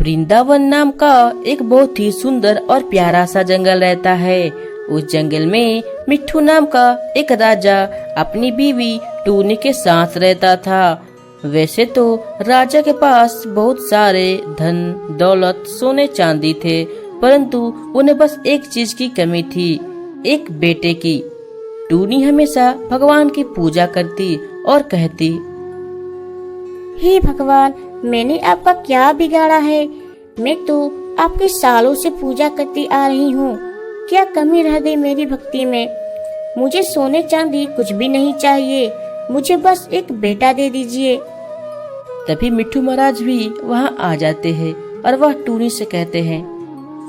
वृंदावन नाम का एक बहुत ही सुंदर और प्यारा सा जंगल रहता है। उस जंगल में मिट्ठू नाम का एक राजा अपनी बीवी टूनी के साथ रहता था। वैसे तो राजा के पास बहुत सारे धन दौलत सोने चांदी थे, परंतु उन्हें बस एक चीज की कमी थी, एक बेटे की। टूनी हमेशा भगवान की पूजा करती और कहती, हे भगवान, मैंने आपका क्या बिगाड़ा है? मैं तो आपके सालों से पूजा करती आ रही हूँ। क्या कमी रह गई मेरी भक्ति में? मुझे सोने चांदी कुछ भी नहीं चाहिए, मुझे बस एक बेटा दे दीजिए। तभी मिट्ठू महाराज भी वहाँ आ जाते हैं और वह टूनी से कहते हैं,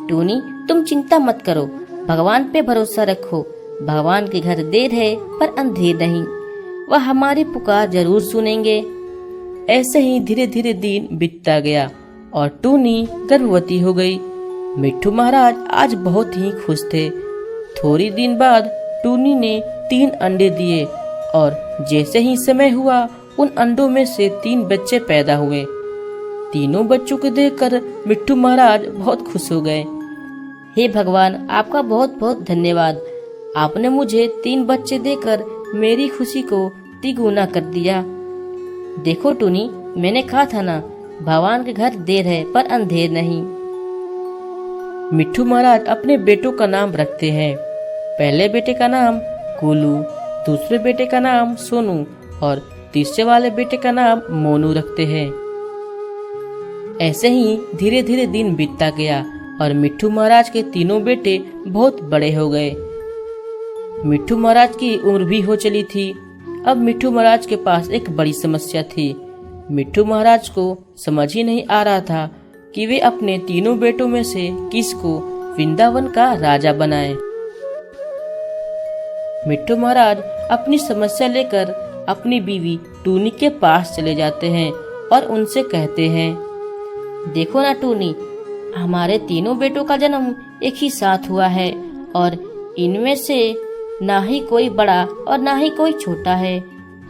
टूनी, तुम चिंता मत करो, भगवान पे भरोसा रखो। भगवान के घर देर है पर अंधेर नहीं, वह हमारी पुकार जरूर सुनेंगे। ऐसे ही धीरे धीरे दिन बीतता गया और टूनी गर्भवती हो गई। मिट्ठू महाराज आज बहुत ही खुश थे। थोड़ी दिन बाद टूनी ने 3 अंडे दिए और जैसे ही समय हुआ उन अंडों में से 3 बच्चे पैदा हुए। तीनों बच्चों को देखकर मिट्ठू महाराज बहुत खुश हो गए। हे भगवान, आपका बहुत बहुत धन्यवाद। आपने मुझे 3 बच्चे देकर मेरी खुशी को तिगुना कर दिया। देखो टूनी, मैंने कहा था ना, भगवान के घर देर है पर अंधेर नहीं। मिट्ठू महाराज अपने बेटों का नाम रखते हैं। पहले बेटे का नाम गोलू, दूसरे बेटे का नाम सोनू और तीसरे वाले बेटे का नाम मोनू रखते हैं। ऐसे ही धीरे धीरे दिन बीतता गया और मिट्ठू महाराज के तीनों बेटे बहुत बड़े हो गए। मिट्ठू महाराज की उम्र भी हो चली थी। अब मिट्ठू महाराज के पास एक बड़ी समस्या थी। मिट्ठू महाराज को समझ ही नहीं आ रहा था कि वे अपने तीनों बेटों में से किसको वृंदावन का राजा बनाएं। मिट्ठू महाराज अपनी समस्या लेकर अपनी बीवी टूनी के पास चले जाते हैं और उनसे कहते हैं, देखो ना टूनी, हमारे तीनों बेटों का जन्म एक ही साथ हुआ है और इनमें से ना ही कोई बड़ा और ना ही कोई छोटा है,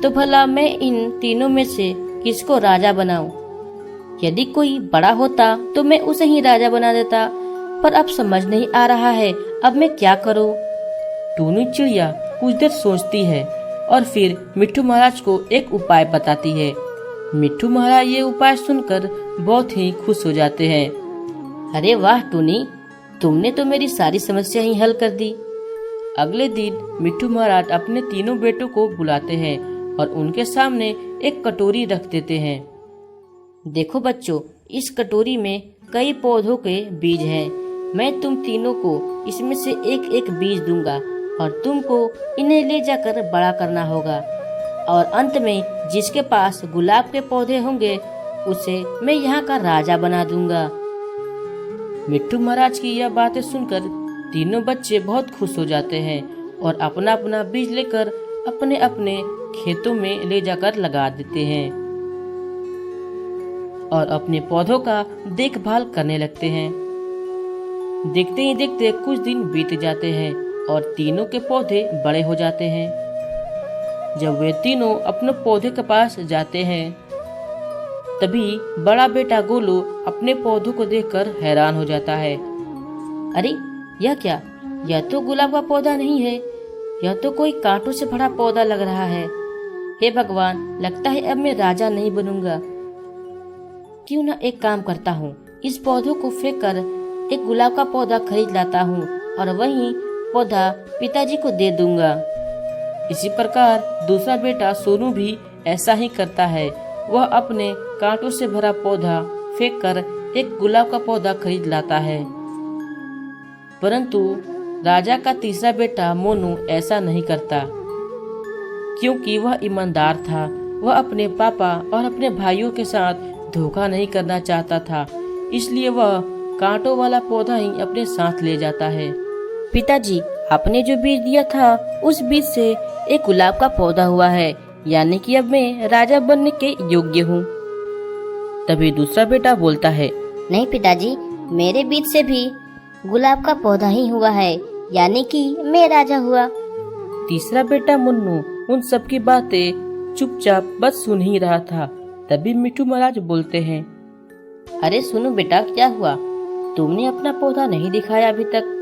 तो भला मैं इन तीनों में से किसको राजा बनाऊं? यदि कोई बड़ा होता तो मैं उसे ही राजा बना देता, पर अब समझ नहीं आ रहा है, अब मैं क्या करूं? टूनी चिड़िया कुछ देर सोचती है और फिर मिट्ठू महाराज को एक उपाय बताती है। मिट्ठू महाराज ये उपाय सुनकर बहुत ही खुश हो जाते हैं। अरे वाह टूनी, तुमने तो मेरी सारी समस्या ही हल कर दी। अगले दिन मिट्ठू महाराज अपने तीनों बेटों को बुलाते हैं और उनके सामने एक कटोरी रख देते हैं। देखो बच्चों, इस कटोरी में कई पौधों के बीज हैं। मैं तुम तीनों को इसमें से एक एक बीज दूंगा और तुमको इन्हें ले जाकर बड़ा करना होगा, और अंत में जिसके पास गुलाब के पौधे होंगे उसे मैं यहाँ का राजा बना दूंगा। मिट्ठू महाराज की यह बातें सुनकर तीनों बच्चे बहुत खुश हो जाते हैं और अपना अपना बीज लेकर अपने अपने खेतों में ले जाकर लगा देते हैं और अपने पौधों का देखभाल करने लगते हैं। देखते ही देखते कुछ दिन बीत जाते हैं और तीनों के पौधे बड़े हो जाते हैं। जब वे तीनों अपने पौधे के पास जाते हैं, तभी बड़ा बेटा गोलू अपने पौधों को देखकर हैरान हो जाता है। अरे यह क्या? यह तो गुलाब का पौधा नहीं है, यह तो कोई कांटों से भरा पौधा लग रहा है। हे भगवान, लगता है अब मैं राजा नहीं बनूंगा। क्यों ना एक काम करता हूँ, इस पौधों को फेंक कर एक गुलाब का पौधा खरीद लाता हूँ और वही पौधा पिताजी को दे दूंगा। इसी प्रकार दूसरा बेटा सोनू भी ऐसा ही करता है। वह अपने कांटों से भरा पौधा फेंक कर एक गुलाब का पौधा खरीद लाता है। परंतु राजा का तीसरा बेटा मोनू ऐसा नहीं करता, क्योंकि वह ईमानदार था। वह अपने पापा और अपने भाइयों के साथ धोखा नहीं करना चाहता था, इसलिए वह कांटों वाला पौधा ही अपने साथ ले जाता है। पिताजी, आपने जो बीज दिया था उस बीज से एक गुलाब का पौधा हुआ है, यानी कि अब मैं राजा बनने के योग्य हूँ। तभी दूसरा बेटा बोलता है, नहीं पिताजी, मेरे बीज से भी गुलाब का पौधा ही हुआ है, यानी कि मैं राजा हुआ। तीसरा बेटा मुन्नू उन सबकी बातें चुपचाप बस सुन ही रहा था। तभी मिट्ठू महाराज बोलते हैं, अरे सुनो बेटा, क्या हुआ? तुमने अपना पौधा नहीं दिखाया अभी तक।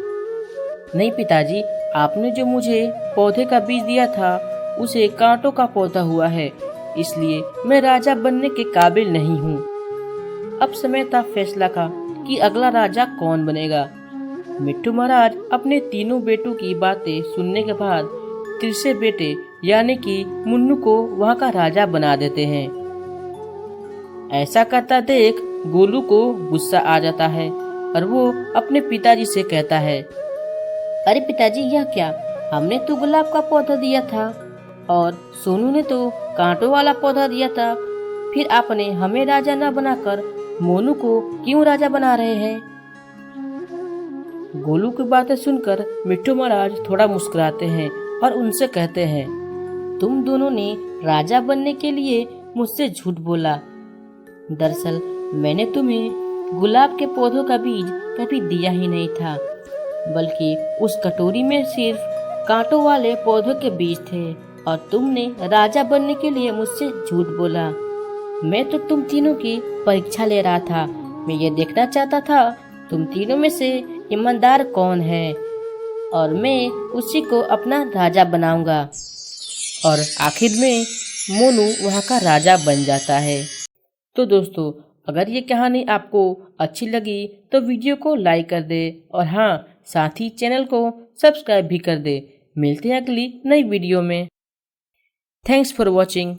नहीं पिताजी, आपने जो मुझे पौधे का बीज दिया था उसे कांटों का पौधा हुआ है, इसलिए मैं राजा बनने के काबिल नहीं हूँ। अब समय था फैसला का कि अगला राजा कौन बनेगा। मिट्टू महाराज अपने तीनों बेटों की बातें सुनने के बाद तीसरे बेटे यानी कि मुन्नू को वहाँ का राजा बना देते हैं। ऐसा करता देख गोलू को गुस्सा आ जाता है और वो अपने पिताजी से कहता है, अरे पिताजी, यह क्या? हमने तो गुलाब का पौधा दिया था और सोनू ने तो कांटों वाला पौधा दिया था। फिर आपने हमें राजा न बनाकर मोनू को क्यों राजा बना रहे हैं? गोलू की बातें सुनकर मिट्टू महाराज थोड़ा मुस्कुराते हैं और उनसे कहते हैं, तुम दोनों ने राजा बनने के लिए मुझसे झूठ बोला। दरअसल मैंने तुम्हें गुलाब के पौधों का बीज कभी दिया ही नहीं था, बल्कि उस कटोरी में सिर्फ कांटों वाले पौधों के बीज थे और तुमने राजा बनने के लिए मुझसे झूठ बोला। मैं तो तुम तीनों की परीक्षा ले रहा था। मैं ये देखना चाहता था तुम तीनों में से ईमानदार कौन है और मैं उसी को अपना राजा बनाऊंगा। और आखिर में मोनू वहाँ का राजा बन जाता है। तो दोस्तों, अगर ये कहानी आपको अच्छी लगी तो वीडियो को लाइक कर दे और हाँ, साथ ही चैनल को सब्सक्राइब भी कर दे। मिलते हैं अगली नई वीडियो में। Thanks for watching.